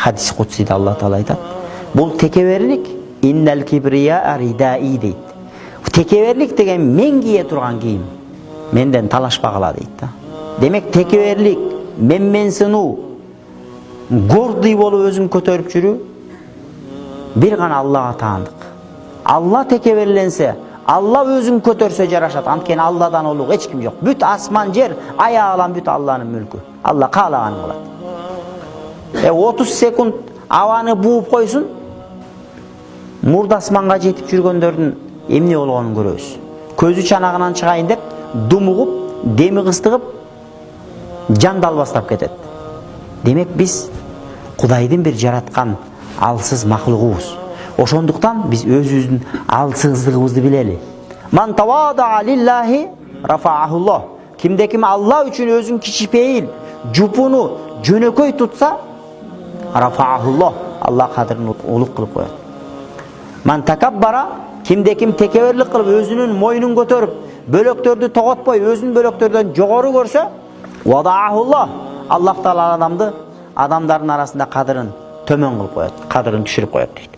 Hadis Kutsi'de Allah Teala aytат. Бұл текеберлік иннал кибрия ридаи дейді. Текеберлік деген мен кие тұрған киім. Менден талашпағыла дейді да. Демек текеберлік, менменсіну, гордый болу өзін көтеріп жүру bir ғана Аллаға таандық. Алла текеберленсе, Алла өзін көтерсе жарашат. Анткени Алладан улуг эч ким жок. Бүт асман, жер, ай алам бүт Алланын мүлкү. Алла каалаганын кылат. 30 секунд аваны бууп койсун, мурда асманга жетип жүргөндөрдүн эмне болгонун көрөбүз. Көзү чанагынан чыгайын деп, думугуп, деми кыстыгып, жандал баштап кетет. Демек биз Кудайдын бир жараткан алсыз махлугубуз. Ошондуктан биз өзүбүздүн алсыздыгыбызды билели. Ман тавада лиллахи рафаахуллах. Кимде ким Алла үчүн өзүн кичипейил, жупуну жөнөкөй тутса, рафаахуллах, Алла кадырын улук кылып коет. Ман такаббара, кимде ким текеберлик кылып өзүнүн мойнун көтөрүп, бөлөктөрдү тоготпой өзүнүн бөлөктөрдөн жогору көрсө, вадаахуллах, Аллах Таала адамдардын арасында кадырын төмөн кылып коет, кадырын түшүрүп коет дейт.